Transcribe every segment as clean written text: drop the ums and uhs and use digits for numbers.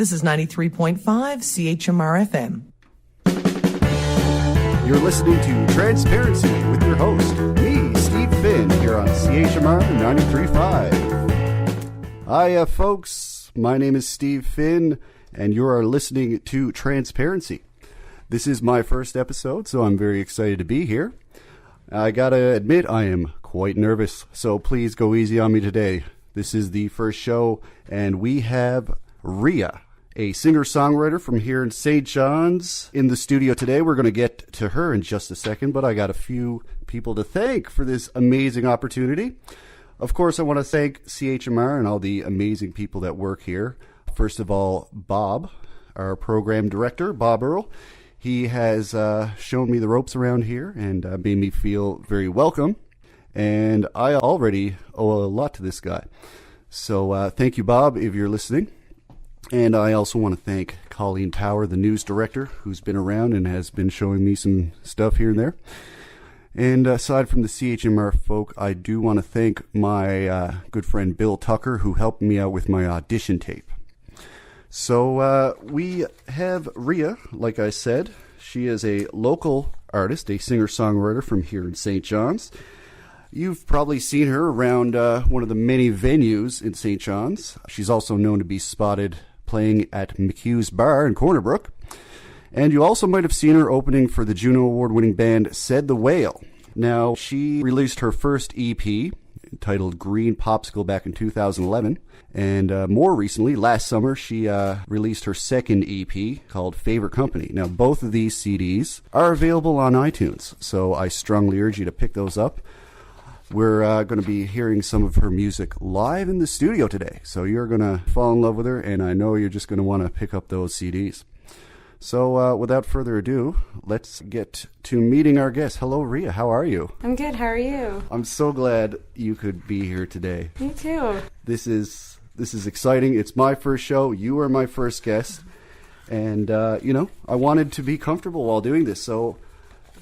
This is 93.5 CHMR FM. You're listening to Transparency with your host, me, Steve Finn, here on CHMR 93.5. Hiya, folks. My name is Steve Finn, and you are listening to Transparency. This is my first episode, so I'm very excited to be here. I gotta admit, I am quite nervous, so please go easy on me today. This is the first show, and we have Rhea, a singer-songwriter from here in St. John's, in the studio today. We're going to get to her in just a second, but I got a few people to thank for this amazing opportunity. Of course, I want to thank CHMR and all the amazing people that work here. First of all, Bob, our program director, Bob Earl. He has shown me the ropes around here and made me feel very welcome. And I already owe a lot to this guy. So thank you, Bob, if you're listening. And I also want to thank Colleen Power, the news director, who's been around and has been showing me some stuff here and there. And aside from the CHMR folk, I do want to thank my good friend Bill Tucker, who helped me out with my audition tape. So we have Rhea, like I said. She is a local artist, a singer-songwriter from here in St. John's. You've probably seen her around one of the many venues in St. John's. She's also known to be spotted playing at McHugh's Bar in Corner Brook. And you also might have seen her opening for the Juno Award-winning band Said the Whale. Now, she released her first EP entitled Green Popsicle back in 2011. And more recently, last summer, she released her second EP called Favorite Company. Now, both of these CDs are available on iTunes, so I strongly urge you to pick those up. We're going to be hearing some of her music live in the studio today. So you're going to fall in love with her, and I know you're just going to want to pick up those CDs. So without further ado, let's get to meeting our guest. Hello, Rhea. How are you? I'm good. How are you? I'm so glad you could be here today. Me too. This is exciting. It's my first show. You are my first guest. And, I wanted to be comfortable while doing this. So,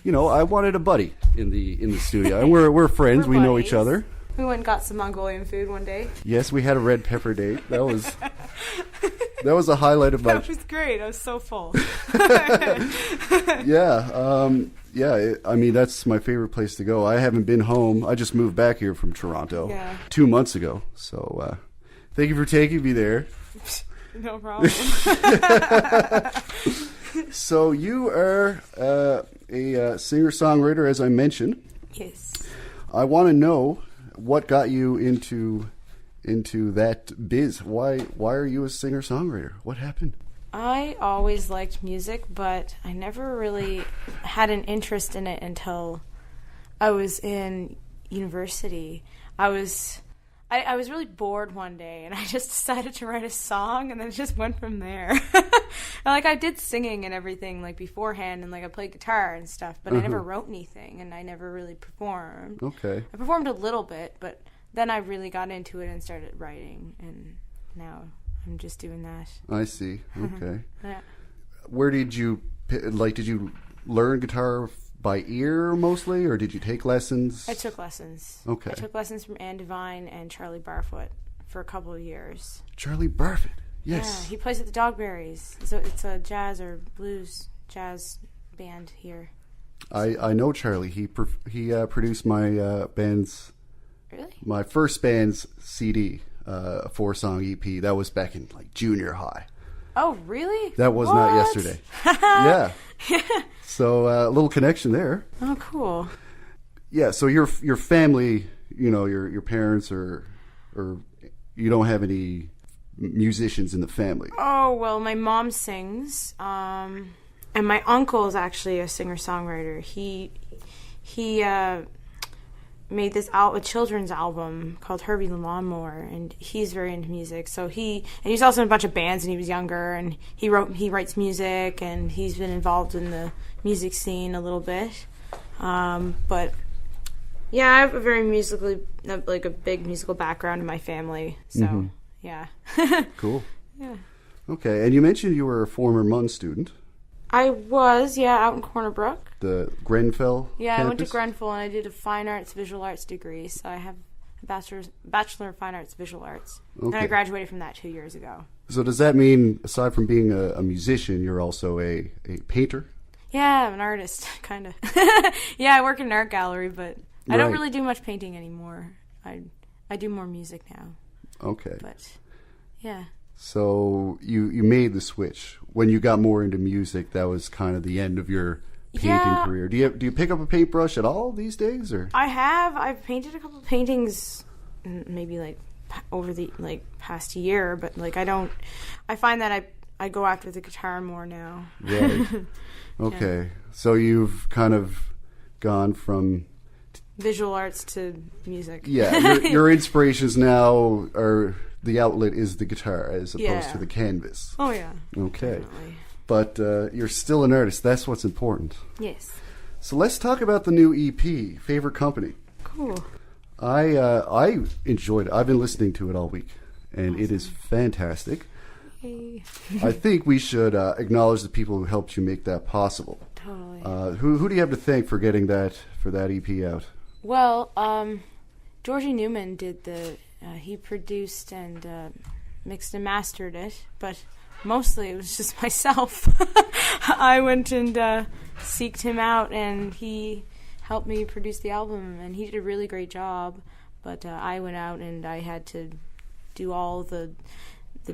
I wanted a buddy in the studio. And we're friends. We know each other. We went and got some Mongolian food one day. Yes, we had a red pepper date. That was a highlight of my... That was great. I was so full. Yeah. I mean, that's my favorite place to go. I haven't been home. I just moved back here from Toronto 2 months ago. So thank you for taking me there. No problem. So you are a singer-songwriter, as I mentioned. Yes. I want to know what got you into that biz. Why are you a singer-songwriter? What happened? I always liked music, but I never really had an interest in it until I was in university. I was really bored one day, and I just decided to write a song, and then it just went from there. And, I did singing and everything, beforehand, and, I played guitar and stuff, but I never wrote anything, and I never really performed. Okay. I performed a little bit, but then I really got into it and started writing, and now I'm just doing that. I see. Okay. Yeah. Where did you learn guitar by ear mostly, or did you take lessons? I took lessons. Okay. I took lessons from Ann Devine and Charlie Barfoot for a couple of years. Charlie Barfoot, yes. Yeah, he plays at the Dogberries. So it's a jazz or blues jazz band here. I know Charlie. He produced my band's... Really? My first band's CD, a 4-song EP. That was back in junior high. Oh, really? That was not yesterday. Yeah. So a little connection there. Oh, cool. Yeah. So your family, your parents, or you don't have any musicians in the family. Oh well, my mom sings, and my uncle is actually a singer-songwriter. He made this a children's album called Herbie the Lawnmower, and he's very into music. So he's also in a bunch of bands, and he was younger, and he writes music, and he's been involved in the music scene a little bit. But yeah, I have a very a big musical background in my family. So yeah. Cool. Yeah. Okay, and you mentioned you were a former MUN student. I was, out in Corner Brook. The Grenfell Yeah, campus? I went to Grenfell, and I did a fine arts, visual arts degree. So I have a Bachelor of Fine Arts, Visual Arts. Okay. And I graduated from that 2 years ago. So does that mean, aside from being a musician, you're also a painter? Yeah, I'm an artist, kind of. Yeah, I work in an art gallery, but I don't really do much painting anymore. I do more music now. Okay. But, yeah. So you made the switch. When you got more into music, that was kind of the end of your painting career. Do you pick up a paintbrush at all these days? Or I have. I've painted a couple of paintings, maybe like over the past year, but like I find that I go after the guitar more now. Right. Okay. Yeah. So you've kind of gone from visual arts to music. Yeah. Your inspirations now are, the outlet is the guitar as opposed to the canvas. Oh yeah. Okay. Definitely. But you're still an artist. That's what's important. Yes. So let's talk about the new EP, Favorite Company. Cool. I enjoyed it. I've been listening to it all week, and It is fantastic. Hey. I think we should acknowledge the people who helped you make that possible. Totally. Who do you have to thank for getting that EP out? Well, Georgie Newman did he produced and mixed and mastered it, but mostly it was just myself. I went and seeked him out, and he helped me produce the album, and he did a really great job. But I went out and I had to do all the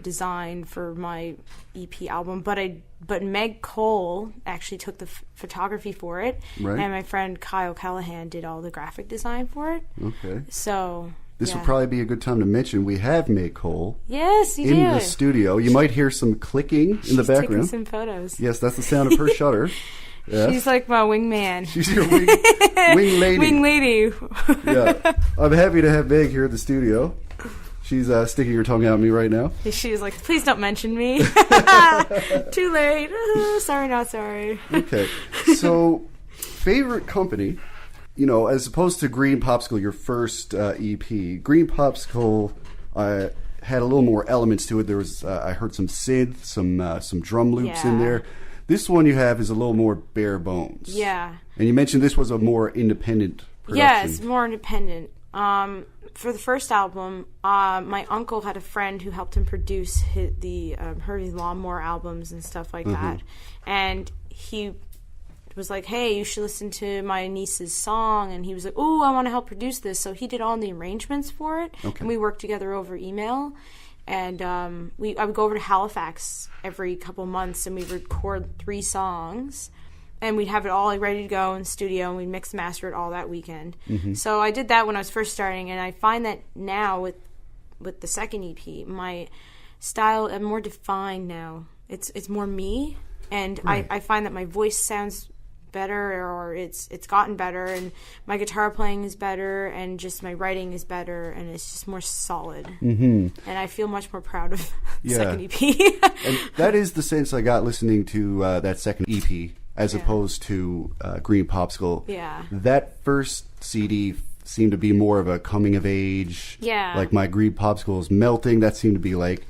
design for my EP album. But Meg Cole actually took the photography for it, right. And my friend Kyle Callahan did all the graphic design for it. Okay. So this would probably be a good time to mention we have Meg Cole. Yes, you in do. the studio. You might hear some clicking in the background. She's taking some photos. Yes, that's the sound of her shutter. Yes. She's like my wingman. She's your wing lady. Wing lady. Yeah. I'm happy to have Meg here at the studio. She's sticking her tongue out at me right now. She's like, please don't mention me. Too late. Sorry, not sorry. Okay. So, Favorite Company, as opposed to Green Popsicle, your first EP, Green Popsicle had a little more elements to it. There was, I heard some synth, some drum loops in there. This one you have is a little more bare bones. Yeah. And you mentioned this was a more independent production. Yeah, it's more independent. For the first album, my uncle had a friend who helped him produce the Herbie Lawnmower albums and stuff like that. And he was like, hey, you should listen to my niece's song. And he was like, oh, I want to help produce this. So he did all the arrangements for it. Okay. And we worked together over email. And I would go over to Halifax every couple months, and we'd record 3 songs. And we'd have it all ready to go in the studio, and we'd mix and master it all that weekend. Mm-hmm. So I did that when I was first starting, and I find that now with the second EP, my style, I'm more defined now. It's more me, and right. I find that my voice sounds better, or it's gotten better, and my guitar playing is better, and just my writing is better, and it's just more solid. Mm-hmm. And I feel much more proud of the second EP. And that is the sense I got listening to that second EP. As opposed to Green Popsicle. Yeah. That first CD seemed to be more of a coming of age. Yeah. Like my Green Popsicle is melting. That seemed to be like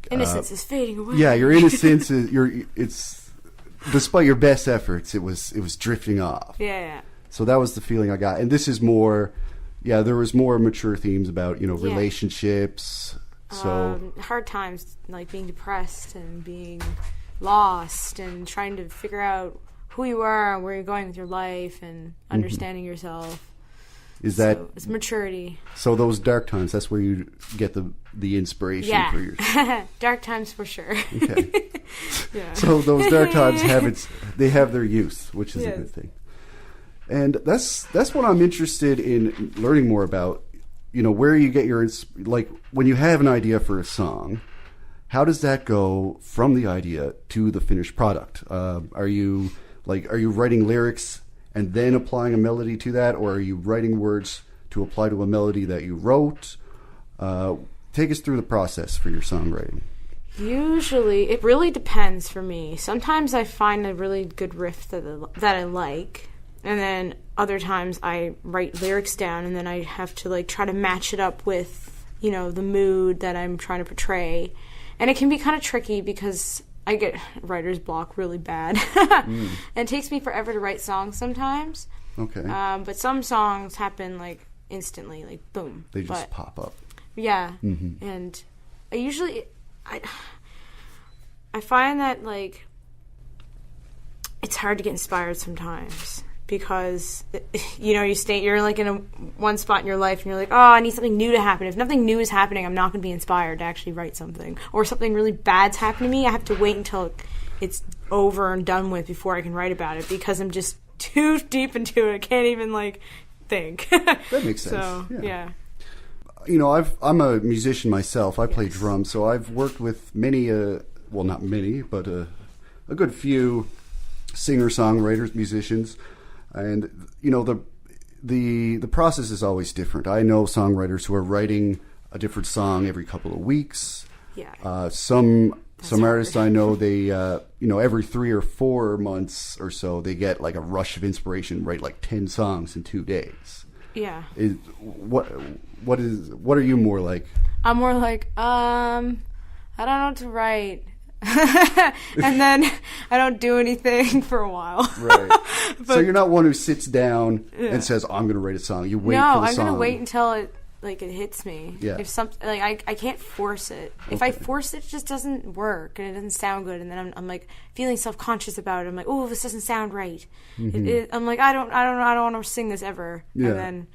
innocence is fading away. Yeah, your innocence it's despite your best efforts, it was drifting off. Yeah. So that was the feeling I got. And this is more there was more mature themes about, relationships. So hard times, like being depressed and being lost and trying to figure out who you are and where you're going with your life and understanding yourself. It's maturity. So those dark times, that's where you get the inspiration for your dark times for sure. Okay. Yeah. So those dark times have their use, which is a good thing. And that's what I'm interested in learning more about. Where you get your when you have an idea for a song, how does that go from the idea to the finished product? Are you writing lyrics and then applying a melody to that, or are you writing words to apply to a melody that you wrote? Take us through the process for your songwriting. Usually, it really depends for me. Sometimes I find a really good riff that I like, and then other times I write lyrics down, and then I have to try to match it up with the mood that I'm trying to portray. And it can be kind of tricky because I get writer's block really bad. And it takes me forever to write songs sometimes. Okay. But some songs happen instantly, boom. They just pop up. Yeah. Mm-hmm. And I usually, I find that, like, it's hard to get inspired sometimes because, you know, you're like in one spot in your life and you're like, oh, I need something new to happen. If nothing new is happening, I'm not going to be inspired to actually write something. Or something really bad's happened to me, I have to wait until it's over and done with before I can write about it because I'm just too deep into it. I can't even, like, think. That makes sense. So, yeah. You know, I'm a musician myself. I play drums, so I've worked with many, well, not many, but a good few singer-songwriters, musicians, and you know the process is always different. I know songwriters who are writing a different song every couple of weeks. Yeah. Some artists I know, they you know, every 3 or 4 months or so they get like a rush of inspiration, write like 10 songs in 2 days. Yeah. What are you more like? I'm more like, I don't know what to write. And then I don't do anything for a while. Right. So you're not one who sits down and says, I'm going to write a song. You wait for the song. No, I'm going to wait until it hits me. Yeah. If something, like, I can't force it. If I force it, it just doesn't work and it doesn't sound good. And then I'm like feeling self-conscious about it. I'm like, oh, this doesn't sound right. Mm-hmm. I'm like, I don't want to sing this ever. Yeah. And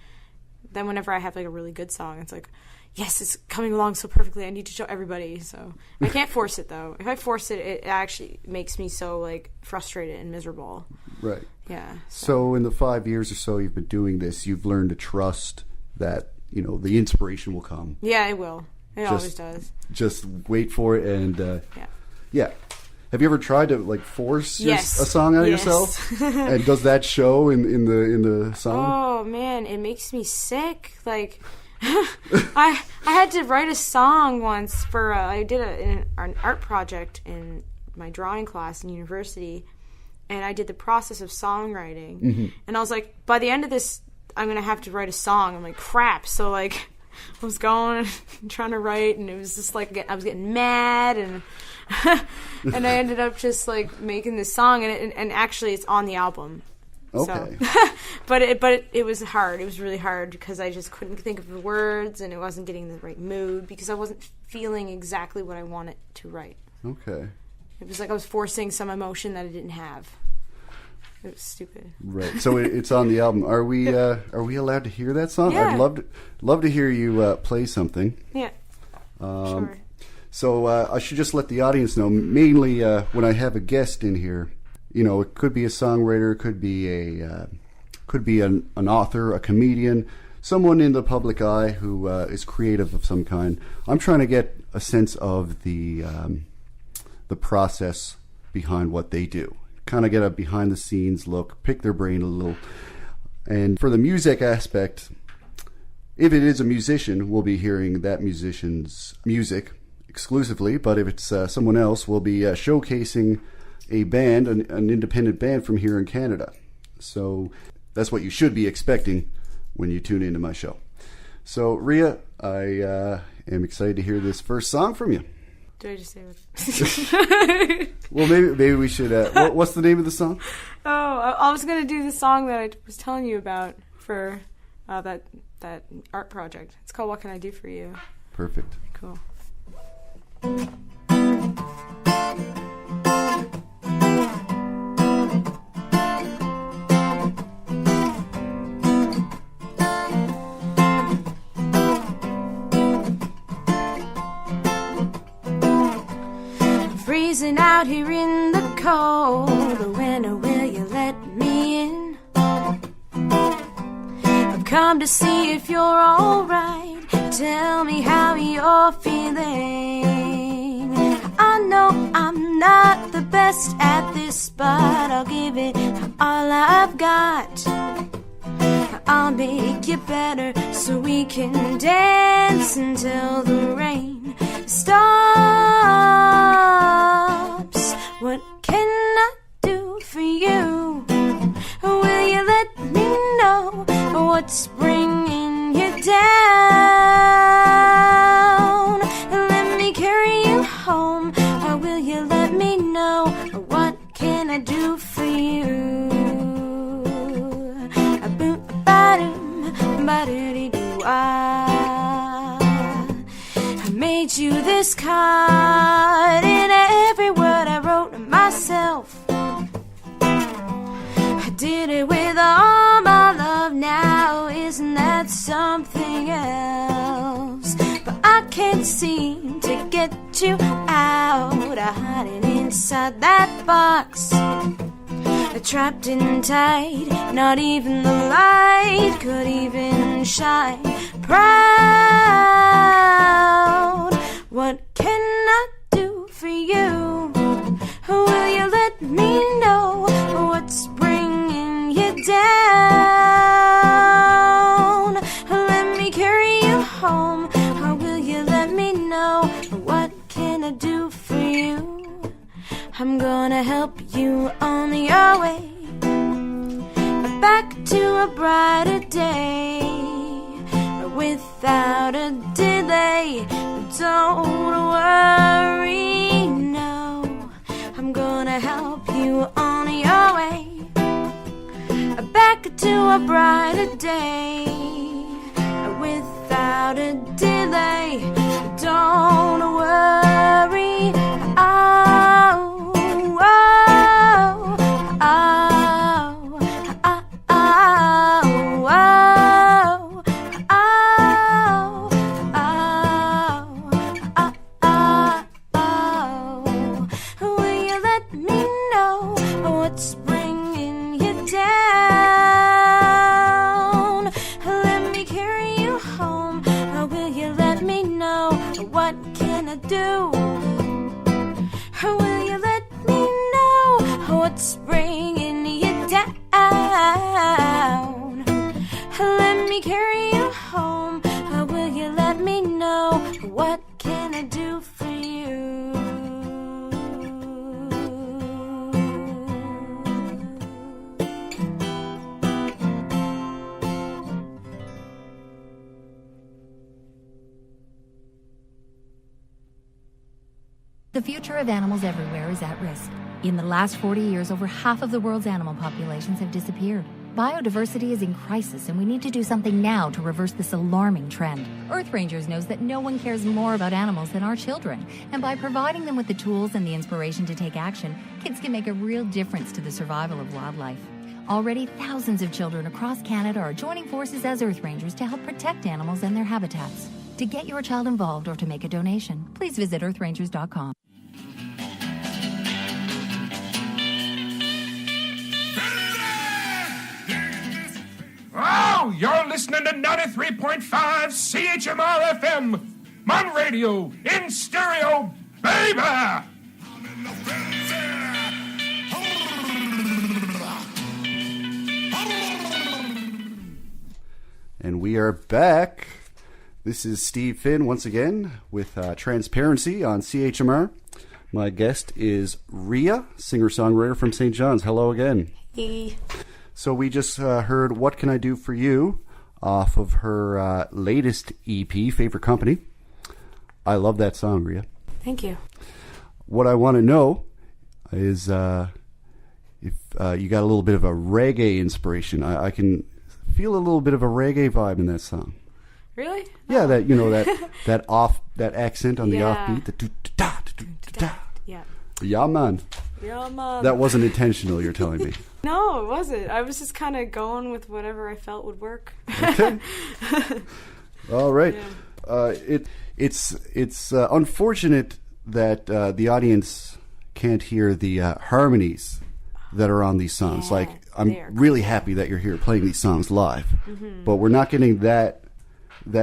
then whenever I have like a really good song, it's like, yes, it's coming along so perfectly. I need to show everybody. So I can't force it though. If I force it, it actually makes me so like frustrated and miserable. Right. Yeah. So in the 5 years or so you've been doing this, you've learned to trust that, you know, the inspiration will come. Yeah, it will. It always does. Just wait for it and yeah. Have you ever tried to like force a song out of yourself? And does that show in the song? Oh man, it makes me sick. Like I had to write a song once for I did an art project in my drawing class in university, and I did the process of songwriting. Mm-hmm. And I was like, by the end of this, I'm gonna have to write a song. I'm like, crap. So like, I was going and trying to write, and it was just like I was getting mad and. And I ended up just like making this song, and actually it's on the album. Okay. So, but it was hard. It was really hard because I just couldn't think of the words, and it wasn't getting the right mood because I wasn't feeling exactly what I wanted to write. Okay. It was like I was forcing some emotion that I didn't have. It was stupid. Right. So it's on the album. Are we allowed to hear that song? Yeah. I'd love to hear you play something. Yeah. Sure. So I should just let the audience know, mainly when I have a guest in here, you know, it could be a songwriter, could be an author, a comedian, someone in the public eye who is creative of some kind. I'm trying to get a sense of the process behind what they do, kind of get a behind the scenes look, pick their brain a little. And for the music aspect, if it is a musician, we'll be hearing that musician's music exclusively, but if it's someone else, we'll be showcasing a band, an independent band from here in Canada. So that's what you should be expecting when you tune into my show. So Rhea, I am excited to hear this first song from you. Do I just say what? Well, maybe we should. What's the name of the song? Oh, I was going to do the song that I was telling you about for that art project. It's called "What Can I Do for You." Perfect. Cool. Freezing out here in the cold. When will you let me in? I've come to see if you're alright. Tell me how you're feeling. I know I'm not the best at this, but I'll give it all I've got. I'll make you better so we can dance until the rain stops. What can I do for you? Will you let me know what's bringing you down? Let me carry you home, or will you let me know what can I do for you? I made you this card in every word seem to get you out. Hiding inside that box, trapped in tight. Not even the light could even shine. Proud, what can I do for you? Will you let me know what's bringing you down? Let me carry you home, or will you let me know what can I do for you? I'm gonna help you on your way back to a brighter day without a delay. Don't worry, no, I'm gonna help you on your way back to a brighter day without a delay. Don't worry, do? Will you let me know what's bringing you down? Let me carry you home. Will you let me know what can I do for you? The future of animals everywhere is at risk. In the last 40 years, over half of the world's animal populations have disappeared. Biodiversity is in crisis, and we need to do something now to reverse this alarming trend. Earth Rangers knows that no one cares more about animals than our children. And by providing them with the tools and the inspiration to take action, kids can make a real difference to the survival of wildlife. Already, thousands of children across Canada are joining forces as Earth Rangers to help protect animals and their habitats. To get your child involved or to make a donation, please visit earthrangers.com. Oh, you're listening to 93.5 CHMR FM. Mon radio, in stereo, baby! And we are back. This is Steve Finn once again with Transparency on CHMR. My guest is Rhea, singer-songwriter from St. John's. Hello again. Hey. So we just heard What Can I Do For You off of her latest EP, Favorite Company. I love that song, Rhea. Thank you. What I want to know is if you got a little bit of a reggae inspiration. I can feel a little bit of a reggae vibe in that song. Really? Yeah, that that accent on the offbeat, the da da da. Yeah. Yeah, man. Yeah, man. That wasn't intentional, you're telling me. No, it wasn't. I was just kind of going with whatever I felt would work. Okay. All right. Yeah. It's unfortunate that the audience can't hear the harmonies that are on these songs. Yeah, like, I'm really happy that you're here playing these songs live, but we're not getting that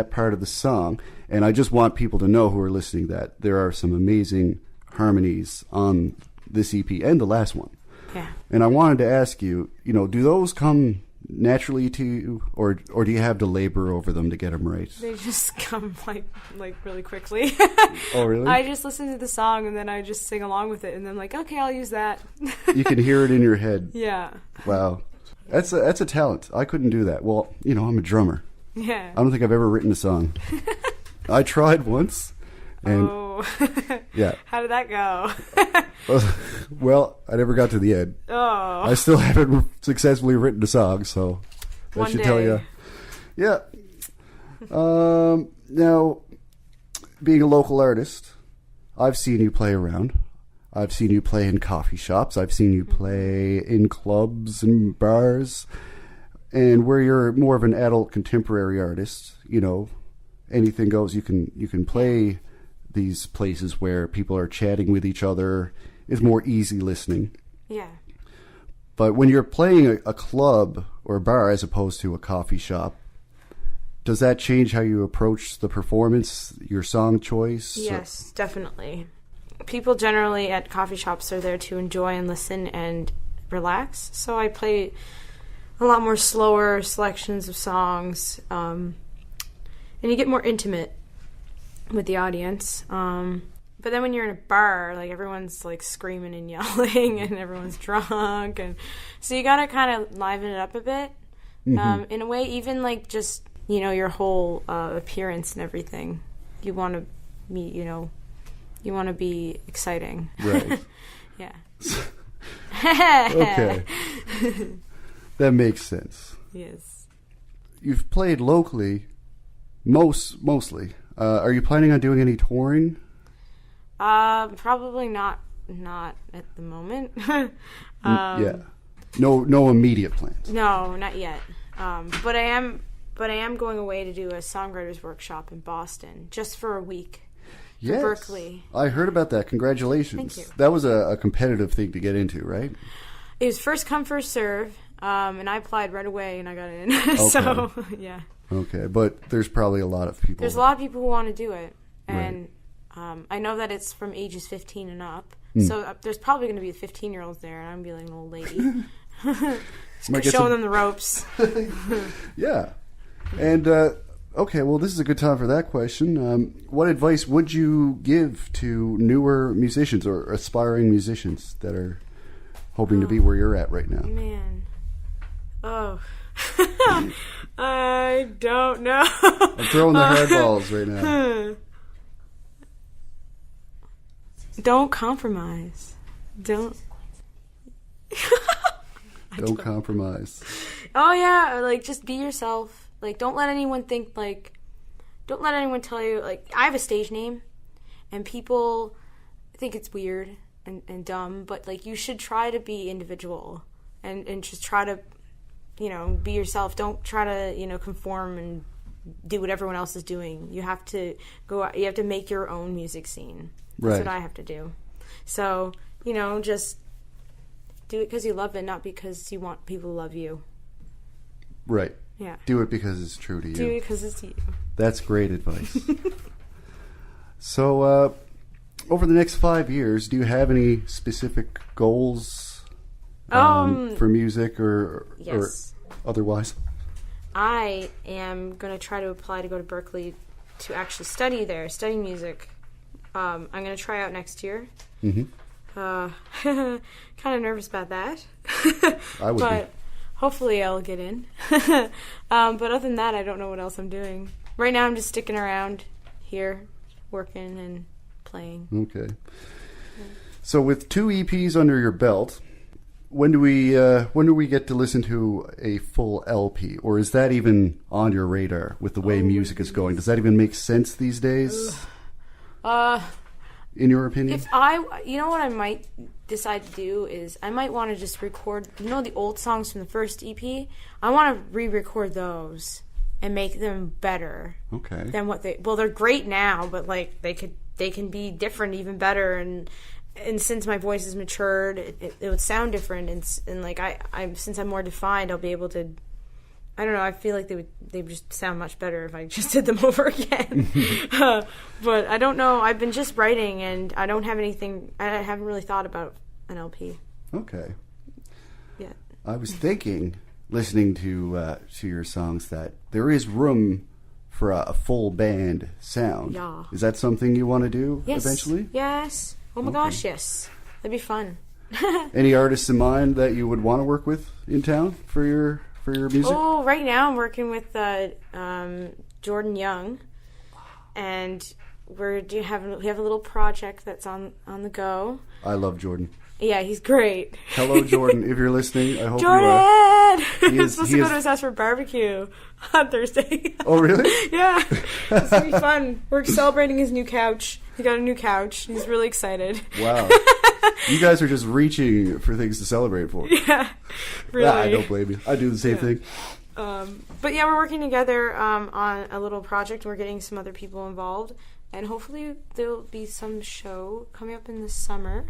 part of the song. And I just want people to know who are listening that there are some amazing harmonies on this EP and the last one. Yeah. And I wanted to ask you, do those come naturally to you, or do you have to labor over them to get them right? They just come like really quickly. Oh, really? I just listen to the song and then I just sing along with it, and then okay, I'll use that. You can hear it in your head. Yeah. Wow, that's a talent. I couldn't do that. Well, I'm a drummer. Yeah. I don't think I've ever written a song. I tried once, and yeah. How did that go? Well, I never got to the end. Oh. I still haven't successfully written a song, so that One should day. tell you. Yeah. Now, being a local artist, I've seen you play around. I've seen you play in coffee shops. I've seen you play in clubs and bars. And where you're more of an adult contemporary artist, anything goes. You can play these places where people are chatting with each other is more easy listening. Yeah. But when you're playing a club or a bar as opposed to a coffee shop, does that change how you approach the performance, your song choice? Yes, definitely. People generally at coffee shops are there to enjoy and listen and relax. So I play a lot more slower selections of songs, and you get more intimate with the audience. But then when you're in a bar, like, everyone's like screaming and yelling and everyone's drunk, and so you gotta kind of liven it up a bit. In a way, even like just, you know, your whole appearance and everything. You want to be, you know, you want to be exciting. Right. Yeah. Okay. That makes sense. Yes. You've played locally, mostly. Are you planning on doing any touring? Probably not at the moment. Yeah. No immediate plans. No, not yet. But I am going away to do a songwriters workshop in Boston just for a week. Yes. Berkeley. I heard about that. Congratulations. Thank you. That was a competitive thing to get into, right? It was first come, first serve, and I applied right away and I got in. Okay. So, yeah. Okay, but there's probably a lot of people. There's a lot of people who want to do it, and I know that it's from ages 15 and up. So there's probably going to be 15-year-olds there, and I'm being like an old lady. Showing them the ropes. Yeah. And, okay, well, this is a good time for that question. What advice would you give to newer musicians or aspiring musicians that are hoping to be where you're at right now? Man. Oh. I don't know. I'm throwing the hard balls right now. Don't compromise. Don't compromise. Oh, yeah. Like, just be yourself. Like, don't let anyone tell you, like, I have a stage name, and people think it's weird and dumb, but, like, you should try to be individual and just try to, you know, be yourself. Don't try to, you know, conform and do what everyone else is doing. You have to go out, you have to make your own music scene. That's what I have to do. So, you know, just do it because you love it, not because you want people to love you. Right. Yeah. Do it because it's true to you. Do it because it's you. That's great advice. So, over the next 5 years, do you have any specific goals for music or otherwise? I am going to try to apply to go to Berkeley to actually study music. I'm going to try out next year. Mm-hmm. Kind of nervous about that. I would but hopefully I'll get in. But other than that, I don't know what else I'm doing. Right now I'm just sticking around here, working and playing. Okay. So with 2 EPs under your belt, when do we get to listen to a full LP? Or is that even on your radar with the way music is going? Does that even make sense these days? In your opinion? You know what I might decide to do is I might want to just record, you know, the old songs from the first EP? I want to re-record those and make them better. Okay. Than what they're great now, but like they can be different, even better, and since my voice has matured, it would sound different, and like I since I'm more defined, I'll be able to. I don't know. I feel like they would just sound much better if I just did them over again. But I don't know. I've been just writing, and I don't have anything. I haven't really thought about an LP. Okay. Yeah. I was thinking, listening to your songs, that there is room for a full band sound. Yeah. Is that something you want to do Yes. eventually? Yes. Oh my gosh, yes. That'd be fun. Any artists in mind that you would want to work with in town for your music? Oh, right now I'm working with Jordan Young, and we have a little project that's on the go. I love Jordan. Yeah, he's great. Hello, Jordan. If you're listening, I hope Jordan! you are. I'm supposed to go to his house for barbecue on Thursday. Oh, really? Yeah. It's going to be fun. We're celebrating his new couch. He got a new couch. He's really excited. Wow. You guys are just reaching for things to celebrate for. Yeah, really. I don't blame you. I do the same thing. But yeah, we're working together on a little project. We're getting some other people involved. and hopefully there'll be some show coming up in the summer.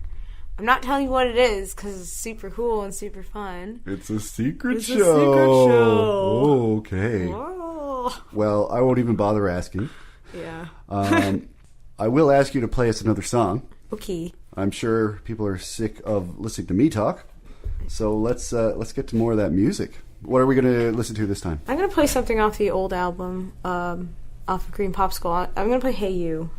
I'm not telling you what it is because it's super cool and super fun. It's a secret show. It's a secret show. Oh, okay. Whoa. Well, I won't even bother asking. Yeah. I will ask you to play us another song. Okay. I'm sure people are sick of listening to me talk. So let's get to more of that music. What are we going to listen to this time? I'm going to play something off the old album, off of Green Popsicle. I'm going to play Hey You.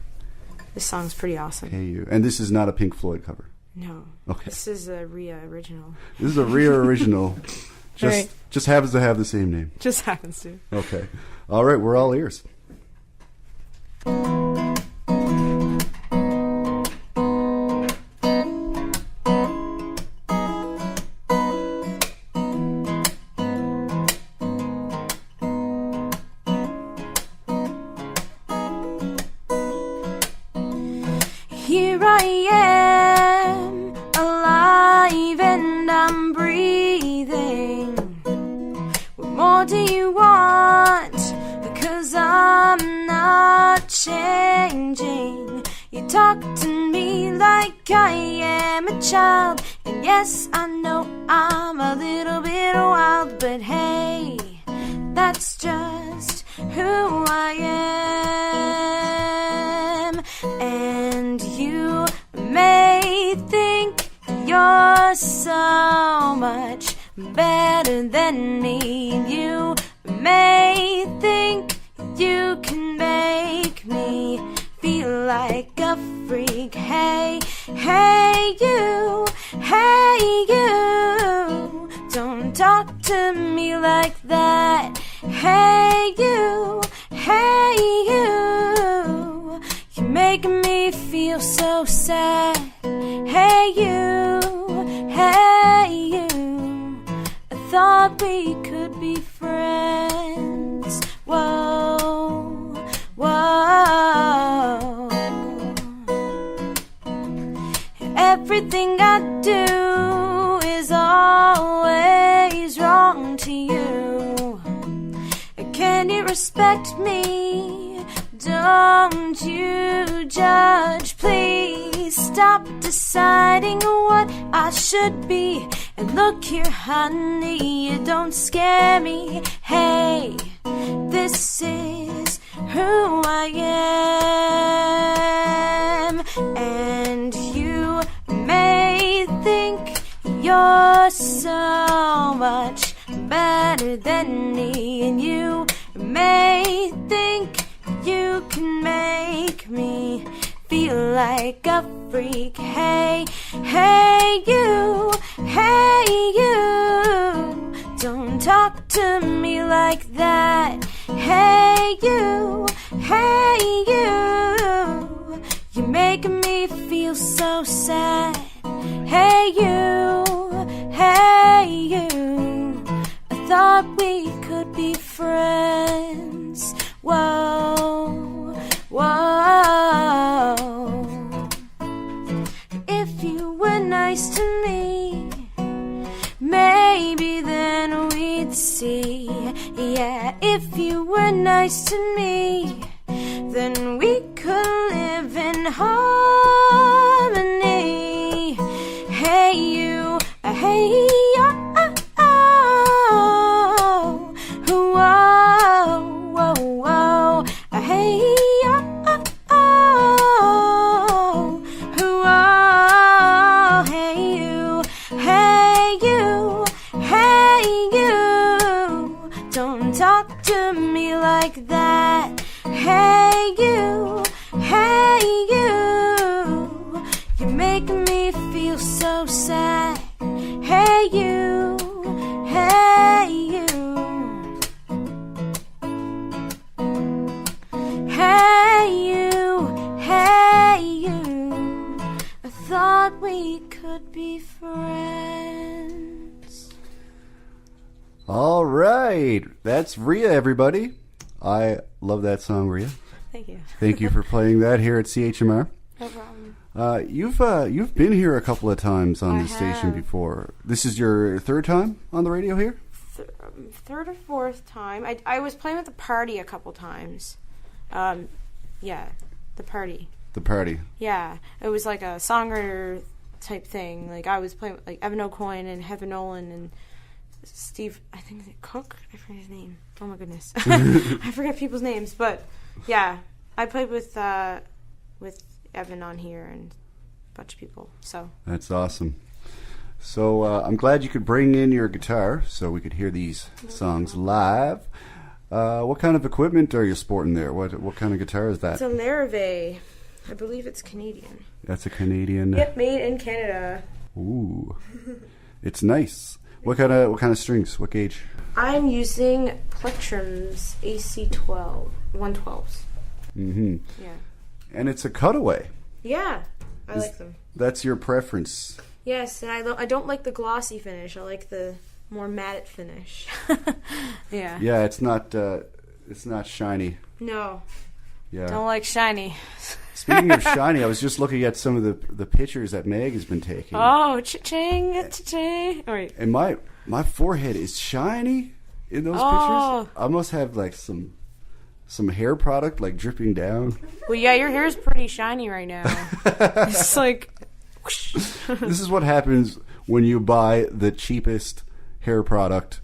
This song's pretty awesome. Hey You. And this is not a Pink Floyd cover. No. Okay. This is a Rhea original. This is a Rhea original. Right. Just happens to have the same name. Just happens to. Okay. All right, we're all ears. Here I am, alive and I'm breathing. What more do you want? 'Cause I'm not changing. You talk to me like I am a child. And yes, I know I'm a little bit wild, but hey, that's just who I am. And you may think you're so much better than me. You may think you can make me feel like a freak. Hey, hey you, don't talk to me like that. Hey you, you're making me feel so sad. Hey you, I thought we could be friends. Whoa, whoa. Everything I do is always wrong to you. Can you respect me? Don't you judge, please. Stop deciding what I should be. And look here, honey, you don't scare me. Hey, this is who I am. And you may think you're so much better than me. And you may think you can make me feel like a freak. Hey, hey you, don't talk to me like that. Hey you, you're making me feel so sad. Hey you, I thought we could be friends. Whoa, whoa. If you were nice to me, maybe then we'd see. Yeah, if you were nice to me, then we could live in harmony. Hey you, hey like that. Hey you, you're making me feel so sad. Hey you, hey you, I thought we could be friends. All right, that's Rhea, everybody. I love that song, Rhea. Thank you. Thank you for playing that here at CHMR. No problem. You've been here a couple of times on I the station have. before. This is your third time on the radio here? Third or fourth time. I was playing with the party a couple times. Yeah. The Party. The Party. Yeah, it was like a songwriter type thing. Like I was playing with like Evan O'Coin and Heaven Nolan and Steve, I think Cook. I forget his name. Oh my goodness, I forget people's names. But yeah, I played with Evan on here and a bunch of people. So that's awesome. So I'm glad you could bring in your guitar so we could hear these songs live. What kind of equipment are you sporting there? What kind of guitar is that? It's a Larrivee. I believe it's Canadian. That's a Canadian. Yep, made in Canada. Ooh, it's nice. What kind of strings? What gauge? I'm using Plectrum's AC12 112s. Mm-hmm. Yeah. And it's a cutaway. Yeah, I like them. That's your preference. Yes, and I don't like the glossy finish. I like the more matte finish. Yeah. Yeah, it's not shiny. No. Yeah. Don't like shiny. Speaking of shiny, I was just looking at some of the pictures that Meg has been taking. Oh, cha-ching, cha-ching. All right. And my forehead is shiny in those pictures. I must have like some hair product like dripping down. Well, yeah, your hair is pretty shiny right now. It's like whoosh. This is what happens when you buy the cheapest hair product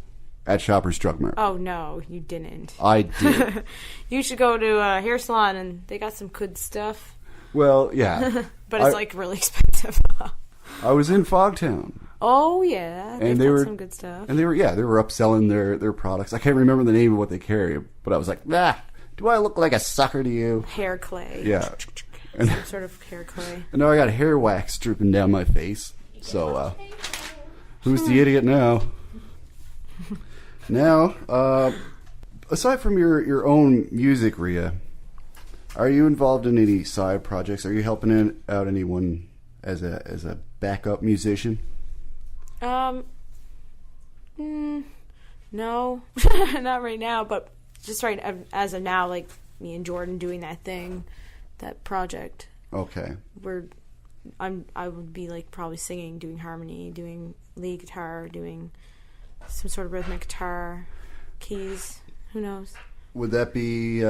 at Shoppers Drug Mart. Oh, no, you didn't. I did. You should go to a hair salon, and they got some good stuff. Well, yeah. But it's like really expensive. I was in Fogtown. Oh, yeah. And they were some good stuff. And they were upselling their products. I can't remember the name of what they carry, but I was like, do I look like a sucker to you? Hair clay. Yeah. Some sort of hair clay. And now I got hair wax dripping down my face. So, who's the idiot now? Now, aside from your own music, Rhea, are you involved in any side projects? Are you helping out anyone as a backup musician? No, not right now. But just right as of now, like me and Jordan doing that project. Okay. I would be like probably singing, doing harmony, doing lead guitar, doing some sort of rhythmic guitar, keys, who knows. Would that be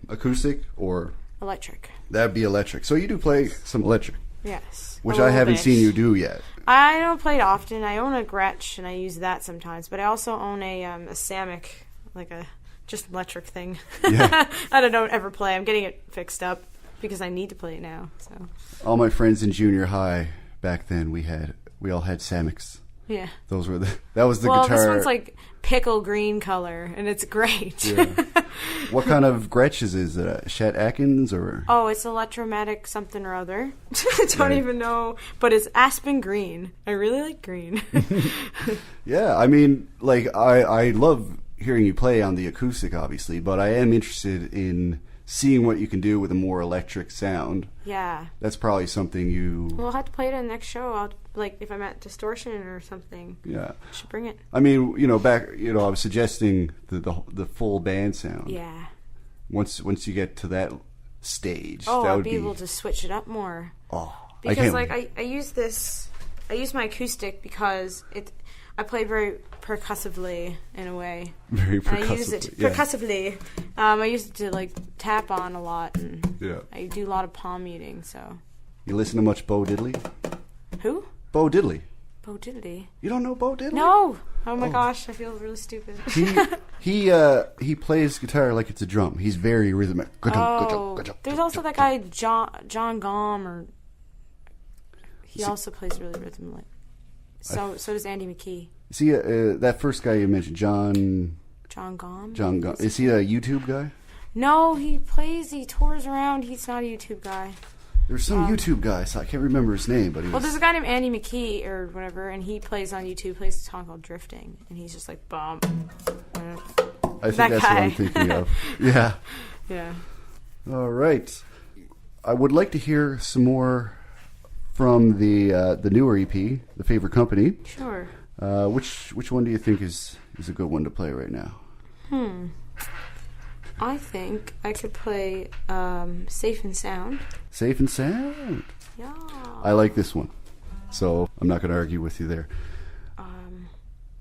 acoustic or? Electric. That'd be electric. So you do play some electric? Yes. Which I haven't seen you do yet. I don't play it often. I own a Gretsch and I use that sometimes, but I also own a Samick, like a just electric thing. Yeah. I don't ever play. I'm getting it fixed up because I need to play it now. So. All my friends in junior high back then, we all had Samicks. Yeah. That was the guitar. Well, this one's like pickle green color, and it's great. Yeah. What kind of Gretsch is it? Chet Atkins or? Oh, it's Electromatic something or other. I don't even know, but it's aspen green. I really like green. Yeah, I mean, like I love hearing you play on the acoustic, obviously, but I am interested in seeing what you can do with a more electric sound. Yeah. That's probably something you... Well, I'll have to play it in the next show. Like, if I'm at Distortion or something. Yeah. I should bring it. I mean, I was suggesting the full band sound. Yeah. Once you get to that stage, that would would be able to switch it up more. Oh, because I use my acoustic because I play very percussively in a way. Very percussively. And I use it percussively. I use it to like tap on a lot, and I do a lot of palm muting. So. You listen to much Bo Diddley? Who? Bo Diddley. Bo Diddley. You don't know Bo Diddley? No. Oh my gosh, I feel really stupid. He plays guitar like it's a drum. He's very rhythmic. There's also that guy John Gom, or he also plays really rhythmic. So does Andy McKee. See, that first guy you mentioned, John Gom? John Gom. Is he a YouTube guy? No, he tours around. He's not a YouTube guy. There's some YouTube guy, so I can't remember his name, but there's a guy named Andy McKee or whatever, and he plays on YouTube, plays a song called Drifting, and he's just like, bum. I think that's what I'm thinking of. Yeah. Yeah. All right. I would like to hear some more from the newer EP, The Favorite Company. Sure. Which one do you think is a good one to play right now? I think I could play Safe and Sound. Safe and Sound? Yeah. I like this one, so I'm not going to argue with you there.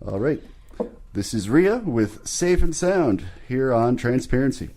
All right. This is Rhea with Safe and Sound here on Transparency.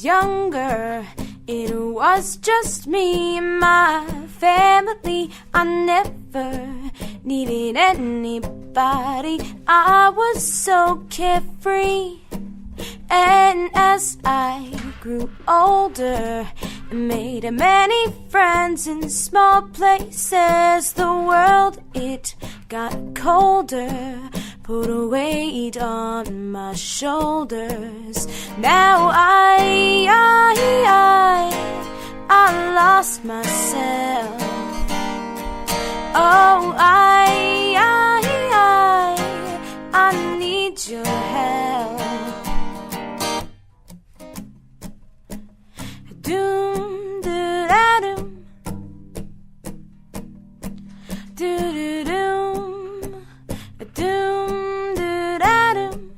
was younger, it was just me and my family. I never needed anybody. I was so carefree. And as I grew older, I made many friends in small places. The world, it got colder, put a weight on my shoulders. Now I lost myself. Oh, I need your help. Doom, doo da doom, doo doo doom, doom, doo da doom.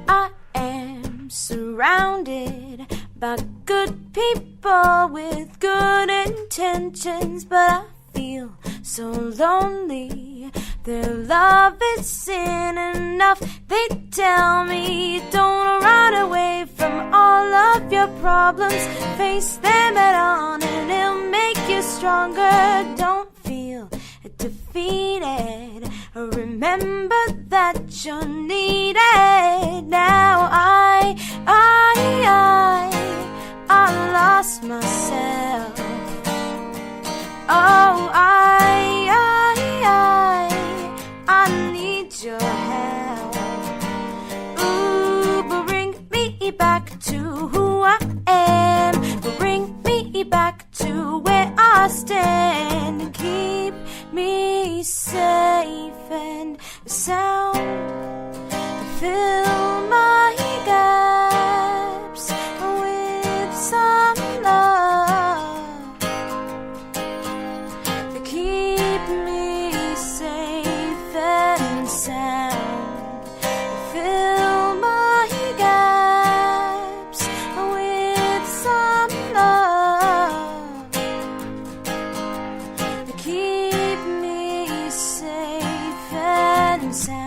I am surrounded by good people with good intentions, but I feel so lonely. Their love isn't enough. They tell me don't run away from all of your problems. Face them head on and it'll make you stronger. Don't feel defeated. Remember that you're needed. Now I lost myself. Oh, I need your help. Ooh, but bring me back to who I am. But bring me back to where I stand. And keep me safe and sound. Fill my gaps with some love. To keep me safe and sound. Fill my gaps with some love. To keep me safe and sound.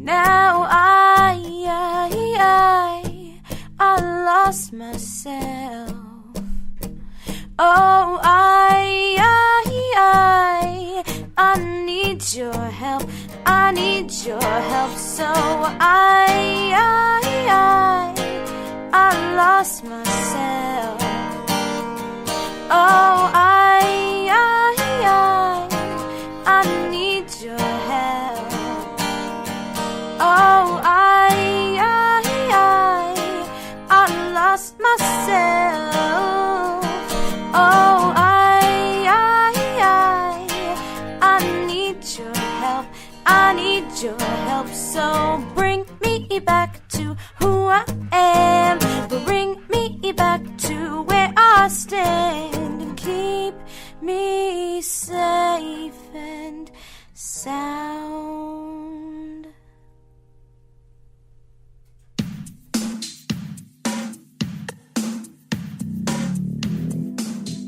Now I lost myself. Oh, I need your help. I need your help. So I lost myself. Oh, I need your help. Oh, I lost myself. Oh, I need your help. I need your help. So bring me back to who I am. Bring me back to where I stand. And keep me safe and sound.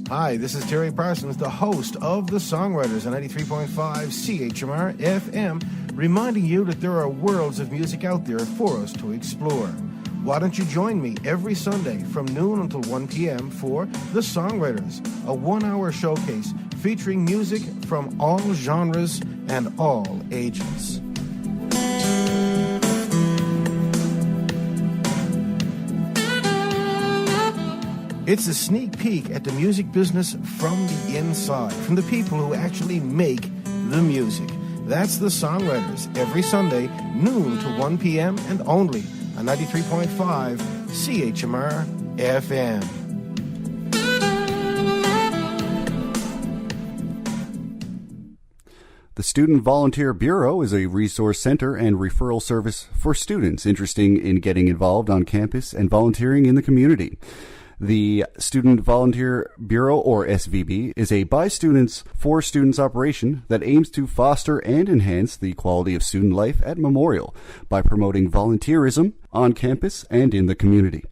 Hi, this is Terry Parsons, the host of The Songwriters on 93.5 CHMR FM, reminding you that there are worlds of music out there for us to explore. Why don't you join me every Sunday from noon until 1 p.m. for The Songwriters, a 1-hour showcase featuring music from all genres and all ages. It's a sneak peek at the music business from the inside, from the people who actually make the music. That's The Songwriters, every Sunday, noon to 1 p.m. and only on 93.5 CHMR FM. The Student Volunteer Bureau is a resource center and referral service for students interested in getting involved on campus and volunteering in the community. The Student Volunteer Bureau, or SVB, is a by students, for students operation that aims to foster and enhance the quality of student life at Memorial by promoting volunteerism on campus and in the community.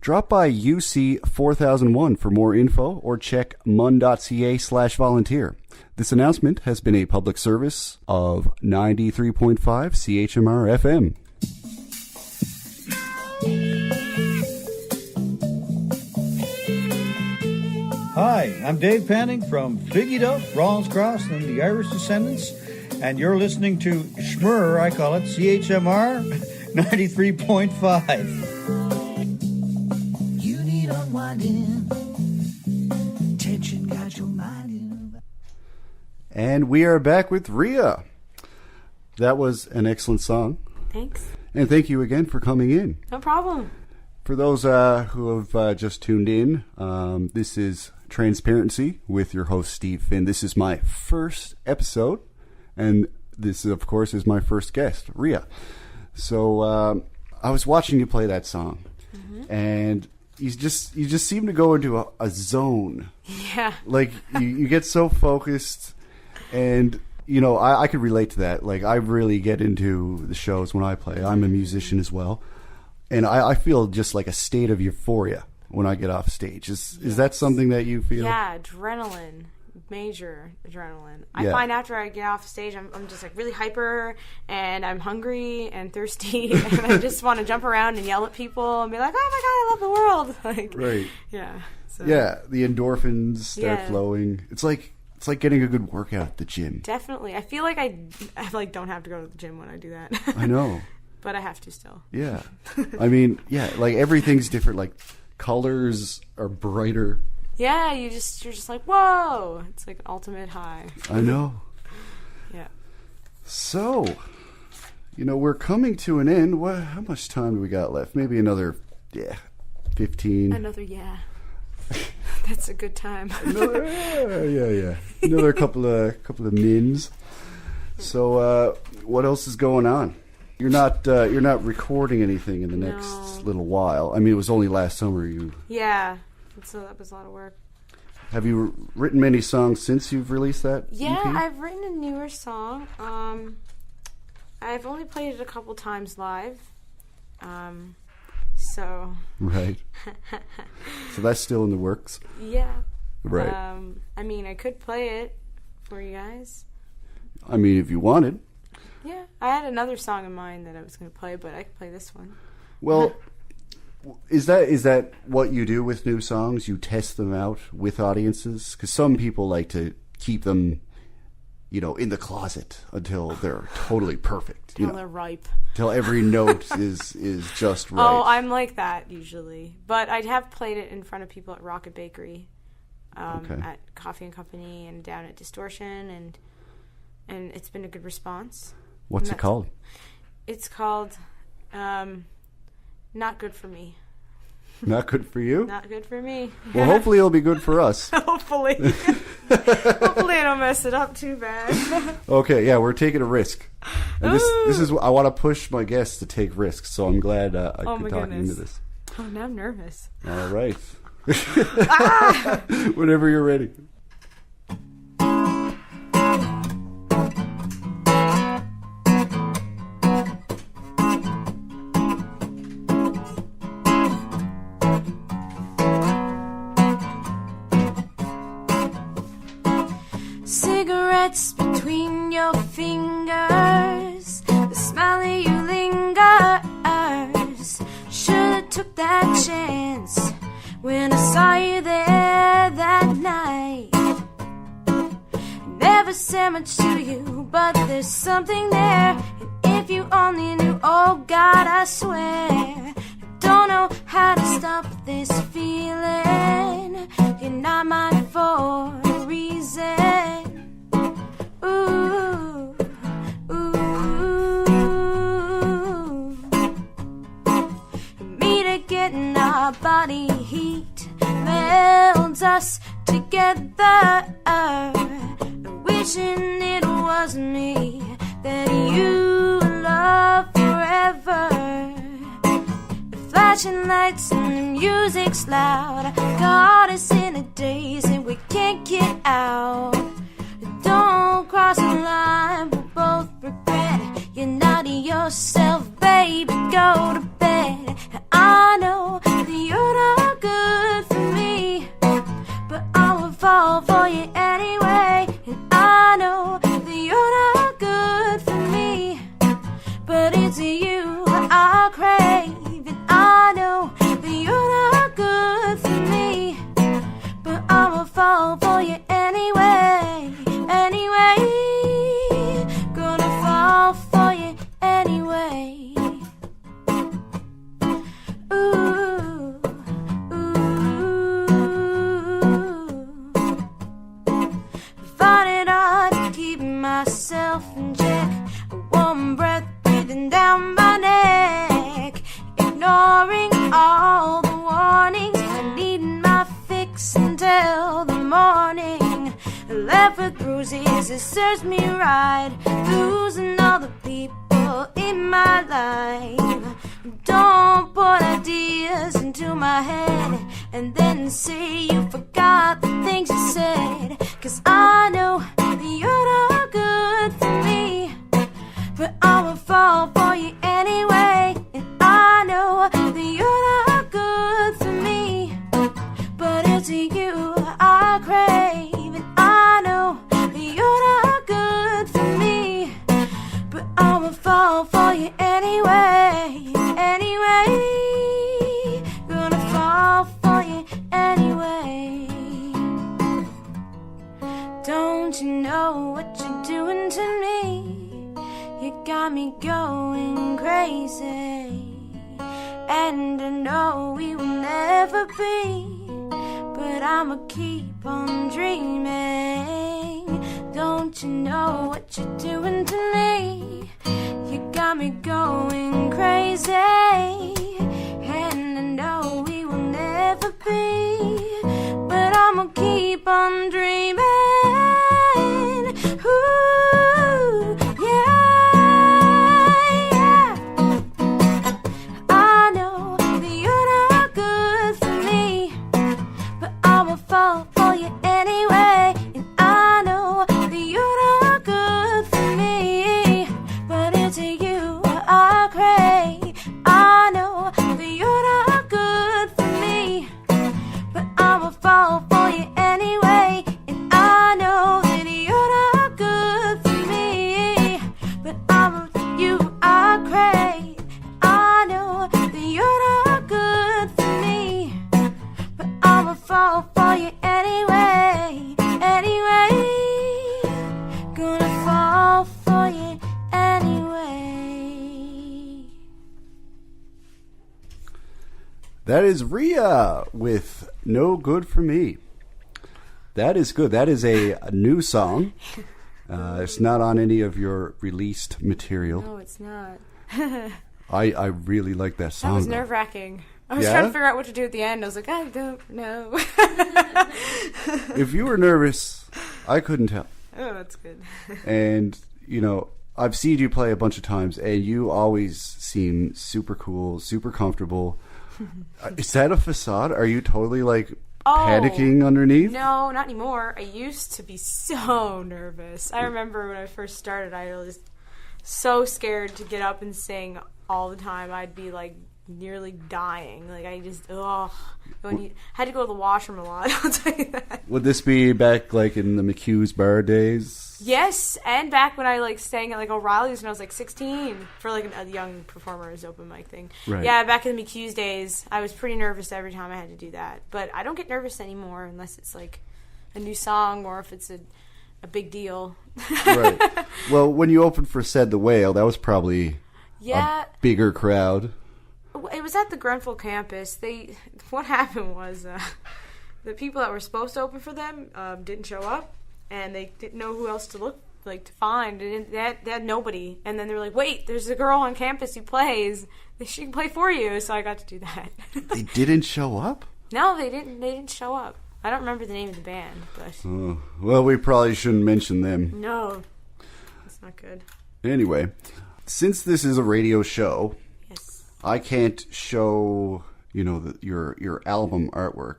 Drop by UC 4001 for more info or check mun.ca/volunteer. This announcement has been a public service of 93.5 CHMR FM. Hi, I'm Dave Panning from Biggie Duff, Rawls Cross, and the Irish Descendants, and you're listening to Schmur, I call it, CHMR 93.5. You need unwinding. Tension got your mind in. And we are back with Rhea. That was an excellent song. Thanks. And thank you again for coming in. No problem. For those who have just tuned in, this is Transparency with your host, Steve Finn. This is my first episode, and this, of course, is my first guest, Rhea. So I was watching you play that song, and you just seem to go into a zone. Yeah. Like, you get so focused, and, you know, I could relate to that. Like, I really get into the shows when I play. I'm a musician as well. And I feel just like a state of euphoria when I get off stage. Is that something that you feel? Yeah, adrenaline. Major adrenaline. I find after I get off stage, I'm just like really hyper, and I'm hungry and thirsty, and I just want to jump around and yell at people and be like, "Oh my god, I love the world!" Like, right? Yeah. So. Yeah, the endorphins start flowing. It's like getting a good workout at the gym. Definitely. I feel like I like don't have to go to the gym when I do that. I know. But I have to still. Yeah. I mean, yeah, like everything's different. Like colors are brighter. Yeah, you're just like, whoa! It's like an ultimate high. I know. Yeah. So, you know, we're coming to an end. How much time do we got left? Maybe another, 15. Another, That's a good time. Yeah. Another couple of mins. So, what else is going on? You're not recording anything in the next little while. I mean, it was only last summer you. Yeah. So that was a lot of work. Have you written many songs since you've released that? Yeah, EP? I've written a newer song. I've only played it a couple times live. So. Right. So that's still in the works. Yeah. Right. I mean, I could play it for you guys. I mean, if you wanted. Yeah, I had another song in mind that I was going to play, but I could play this one. Well, is that what you do with new songs? You test them out with audiences? Because some people like to keep them, you know, in the closet until they're totally perfect. Until they're ripe. Till every note is just right. Oh, I'm like that usually. But I have played it in front of people at Rocket Bakery, at Coffee and Company, and down at Distortion, and it's been a good response. What's it called? It's called Not Good For Me. Not good for you? Not good for me. Well, hopefully it'll be good for us. Hopefully. Hopefully I don't mess it up too bad. Okay, yeah, we're taking a risk. And this is I want to push my guests to take risks, so I'm glad I could talk you into this. Oh, now I'm nervous. All right. Whenever you're ready. Cigarettes between your fingers, the smell that you lingers. Should've took that chance when I saw you there that night. Never said much to you, but there's something there. And if you only knew, oh God, I swear, I don't know how to stop this feeling. You're not mine for a reason. Ooh, ooh. Meet again, our body heat melds us together. Wishing it was me that you love forever. Fly flashing lights and the music's loud. Got us in a daze and we can't get out. Don't cross the line, we'll both regret it. You're not yourself, baby, go to bed. I know that you're not good for me, but I will fall for you anyway. And I know that you're not good for me, but it's you I crave. And I know that you're not good for me, but I will fall for you anyway. Anyway, gonna fall for you anyway. Ooh, ooh. Find it hard to keep myself in check. A warm breath breathing down my neck, ignoring all the warnings. I need my fix until the morning. Left with bruises, it serves me right. Losing all the people in my life. Don't put ideas into my head and then say you forgot the things you said. 'Cause I know that you're not good for me, but I will fall for you anyway. And I know that you're not good for me, but it's you I crave. And I know that you're not good for me, but I will fall for you anyway. Anyway, gonna fall for you anyway. Don't you know what you're doing to me? You got me going crazy, and I know we will never be, but I'ma keep on dreaming. Don't you know what you're doing to me? You got me going crazy, and I know we will never be, but I'ma keep on dreaming. Ooh, yeah. I know that you're not good for me, but I will fall for you anyway. And I know that you're not good for me, but it's you I crave. I know that you're not good for me, but I will fall for you anyway. And I know that you're not good for me, but I'm you I crave. I know that you're not good for me, but I will fall for you anyway. Anyway, gonna fall for you anyway. That is Rhea with No Good For Me. That is good. That is a new song. It's not on any of your released material. No, it's not. I really like that song. That was though. nerve-wracking. I was Yeah? trying to figure out what to do at the end. I was like, I don't know. If you were nervous, I couldn't tell. Oh, that's good. And, you know, I've seen you play a bunch of times, and you always seem super cool, super comfortable. Is that a facade? Are you totally, like, panicking underneath? No, not anymore. I used to be so nervous. I remember when I first started, I was so scared to get up and sing all the time. I'd be, like, nearly dying. Like, I just, had to go to the washroom a lot, I'll tell you that. Would this be back, like, in the McHugh's bar days? Yes, and back when I, like, sang at, like, O'Reilly's when I was, like, 16 for, like, a young performer's open mic thing. Right. Yeah, back in the McHugh's days, I was pretty nervous every time I had to do that. But I don't get nervous anymore unless it's, like, a new song or if it's a big deal. Right. Well, when you opened for Said the Whale, that was probably a bigger crowd. It was at the Grenfell campus. What happened was the people that were supposed to open for them didn't show up, and they didn't know who else to look to find. They had nobody. And then they were like, "Wait, there's a girl on campus who plays. She can play for you." So I got to do that. They didn't show up? No, they didn't. They didn't show up. I don't remember the name of the band, but well, we probably shouldn't mention them. no, that's not good. Anyway, since this is a radio show, Yes. I can't show, your album artwork.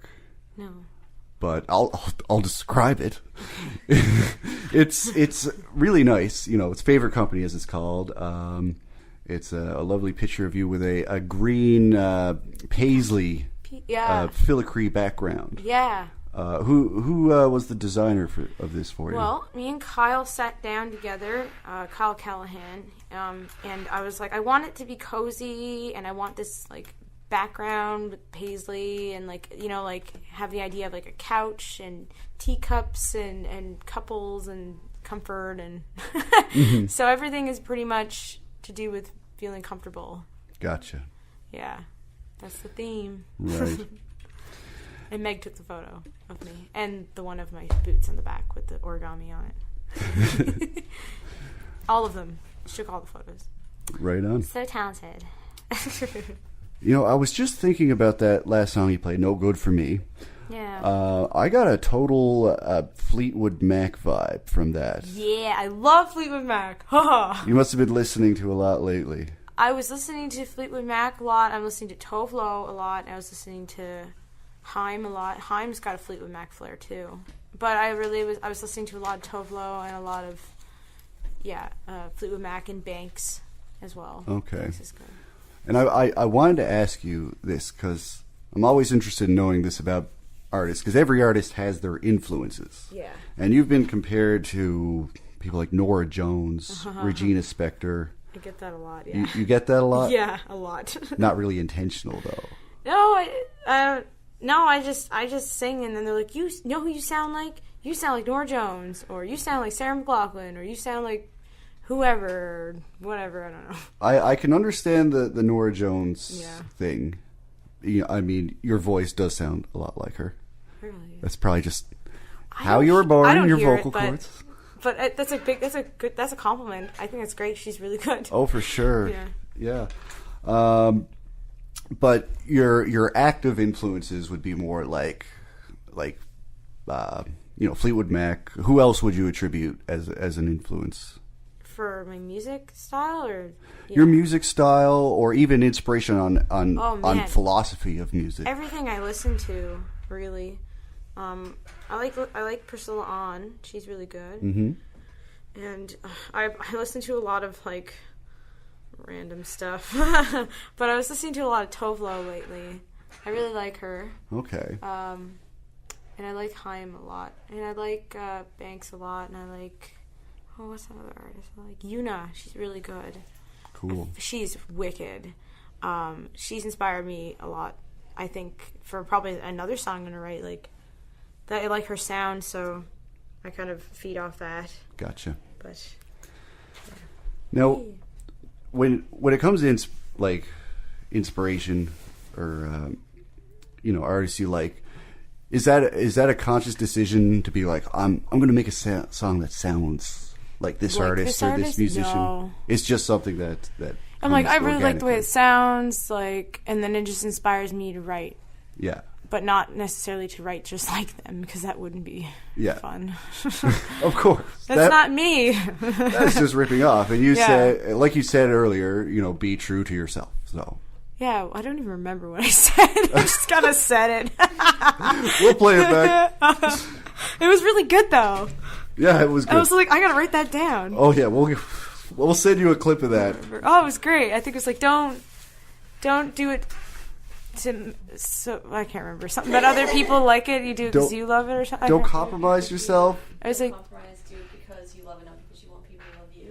No. But I'll describe it. It's really nice. It's Favorite Company, as it's called. It's a lovely picture of you with a green paisley filigree background. Yeah. Who was the designer of this for you? Well, me and Kyle sat down together, Kyle Callahan, and I was like, I want it to be cozy, and I want this like background with paisley, and like have the idea of like a couch and teacups and couples and comfort, and so everything is pretty much to do with feeling comfortable. Gotcha. Yeah, that's the theme. Right. And Meg took the photo of me and the one of my boots in the back with the origami on it. All of them. She took all the photos. Right on. So talented. I was just thinking about that last song you played, No Good For Me. Yeah. I got a total Fleetwood Mac vibe from that. Yeah, I love Fleetwood Mac. You must have been listening to a lot lately. I was listening to Fleetwood Mac a lot. I'm listening to Tove Lo a lot. I was listening to Haim a lot. Haim's got a Fleetwood Mac flair too. But I was listening to a lot of Tove Lo and a lot of Fleetwood Mac and Banks as well. Okay. Banks is good. And I wanted to ask you this because I'm always interested in knowing this about artists, because every artist has their influences. Yeah. And you've been compared to people like Norah Jones, Regina Spektor. I get that a lot, yeah. You get that a lot? Yeah, a lot. Not really intentional, though. No, I just sing, and then they're like, you know who you sound like? You sound like Norah Jones, or you sound like Sarah McLachlan, or you sound like whoever, or whatever, I don't know. I can understand the Norah Jones thing. I mean, your voice does sound a lot like her. Really? That's probably just how you were born, your vocal cords. But that's a compliment. I think that's great. She's really good. Oh, for sure. Yeah. But your active influences would be more like Fleetwood Mac. Who else would you attribute as an influence? For my music style, or your music style, or even inspiration on philosophy of music. Everything I listen to, really. I like Priscilla Ahn. She's really good. Mm-hmm. And I listen to a lot of like random stuff, but I was listening to a lot of Tove Lo lately. I really like her. Okay. And I like Haim a lot, and I like Banks a lot, and I like what's that other artist? I like Yuna. She's really good. Cool. She's wicked. She's inspired me a lot. I think for probably another song I'm gonna write, like that. I like her sound, so I kind of feed off that. Gotcha. But now, when it comes to like inspiration or artists you like, is that a conscious decision to be like, I'm going to make a song that sounds like this artist or this musician? No. It's just something that I'm like, I really like the way it sounds, like, and then it just inspires me to write. Yeah. But not necessarily to write just like them, because that wouldn't be fun. Of course. That's not me. That's just ripping off. And you said, like you said earlier, be true to yourself. So. Yeah, I don't even remember what I said. I just kind of said it. We'll play it back. It was really good, though. Yeah, it was good. I was like, I gotta write that down. Oh, yeah, we'll send you a clip of that. Oh, it was great. I think it was like, don't do it so I can't remember something, but other people like it. You do it because you love it, or something. Don't compromise yourself. I was like, compromise, do it because you love it, not because you want people to love you.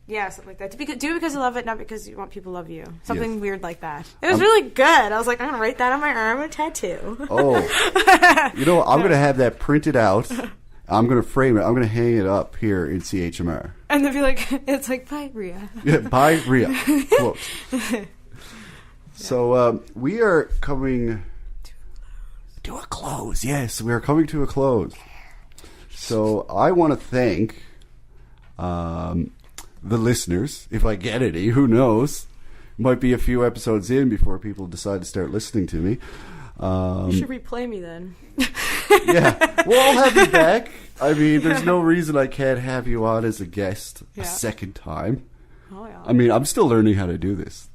Yeah, something like that. Do it because you love it, not because you want people to love you. Something weird like that. It was really good. I was like, I'm gonna write that on my arm, a tattoo. Oh, I'm gonna have that printed out. I'm gonna frame it. I'm gonna hang it up here in CHMR. And they'll be like, it's like, bye, Rhea. Yeah, bye, Rhea. Quote. So we are coming to a close. Yes, we are coming to a close. So I want to thank the listeners, if I get any. Who knows? Might be a few episodes in before people decide to start listening to me. You should replay me then. Yeah, well, I'll have you back. I mean, there's no reason I can't have you on as a guest a second time. Oh yeah. I mean, I'm still learning how to do this.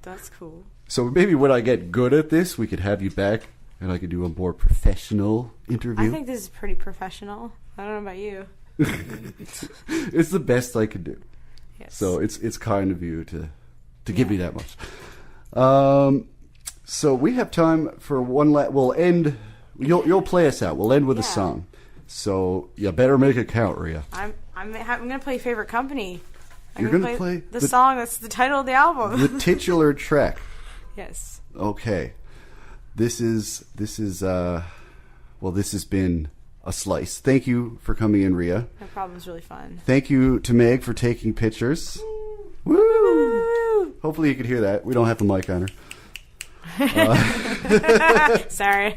That's cool. So maybe when I get good at this, we could have you back and I could do a more professional interview. I think this is pretty professional. I don't know about you. It's the best I could do. Yes. So it's kind of you to give me that much. So we have time for one we'll end. You'll play us out. We'll end with a song. So you better make it count, Rhea. I'm gonna play Favorite Company. You're gonna play the song that's the title of the album. The titular track. Yes. Okay. This has been a slice. Thank you for coming in, Rhea. No problem. It was really fun. Thank you to Meg for taking pictures. Woo! Woo! Hopefully you could hear that. We don't have the mic on her. Sorry.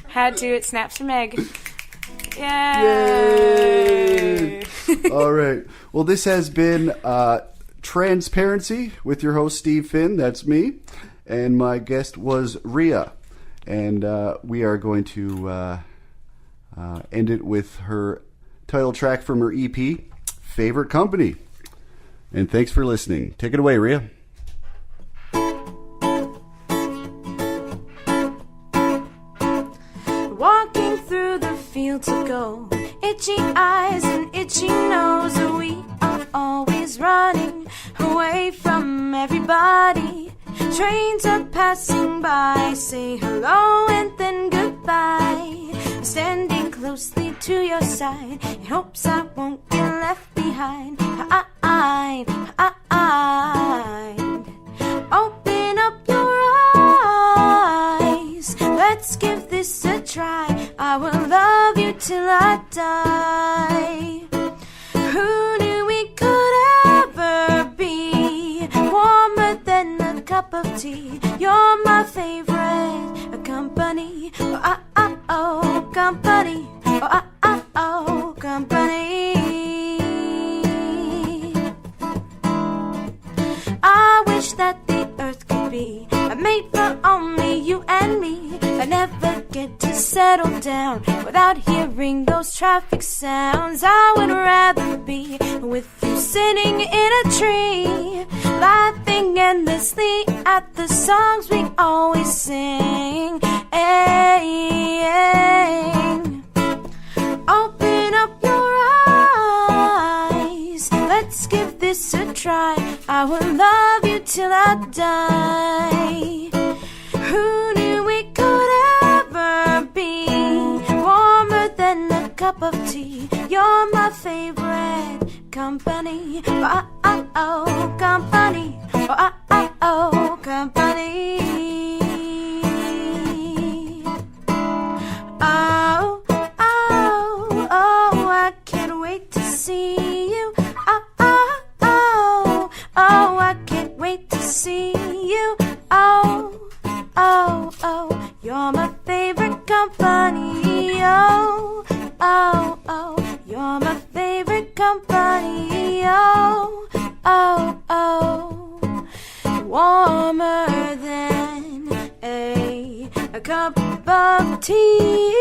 Had to. It snaps for Meg. Yay! All right. Well, this has been Transparency with your host, Steve Finn. That's me. And my guest was Rhea. And we are going to end it with her title track from her EP, Favorite Company. And thanks for listening. Take it away, Rhea. Walking through the fields of gold, itchy eyes and itchy nose, we are always running away from everybody. Trains are passing by, say hello and then goodbye. Standing closely to your side in hopes I won't get left behind. Open up your eyes, let's give this a try. I will love you till I die. Who knew we could ever be warmer than a cup of tea? You're my favorite company. Oh, company. Oh, company. I wish that the earth could be made for only you and me. I never get to settle down without hearing those traffic sounds. I would rather be with you sitting in a tree, laughing endlessly at the songs we always sing. Open up your eyes, let's give this a try. I will love you till I die. Who knew we could ever be warmer than a cup of tea? You're my favorite company. Oh, company. Oh, company. Oh, I can't wait to see you. I can't wait to see you. You're my favorite company. You're my favorite company. Warmer than a cup of tea.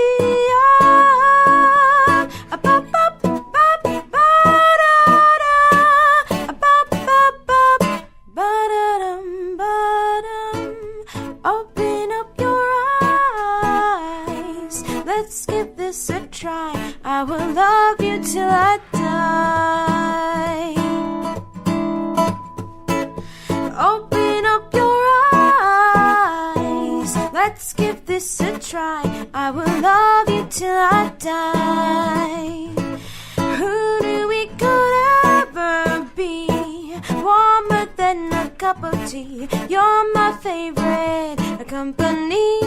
Open up your eyes, let's give this a try. I will love you till I die. Open up your eyes, let's give this a try. I will love you till I die. Who knew we could ever be warmer than a cup of tea? You're my favorite company.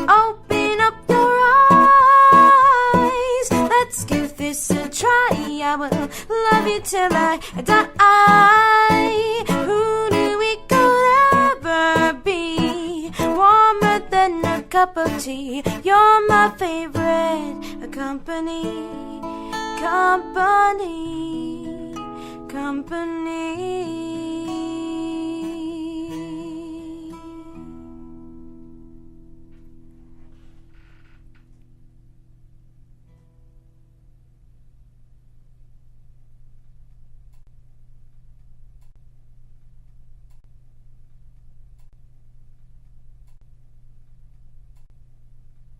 Open up your eyes, let's give this a try. I will love you till I die. Who knew we could ever be warmer than a cup of tea? You're my favorite company. Company.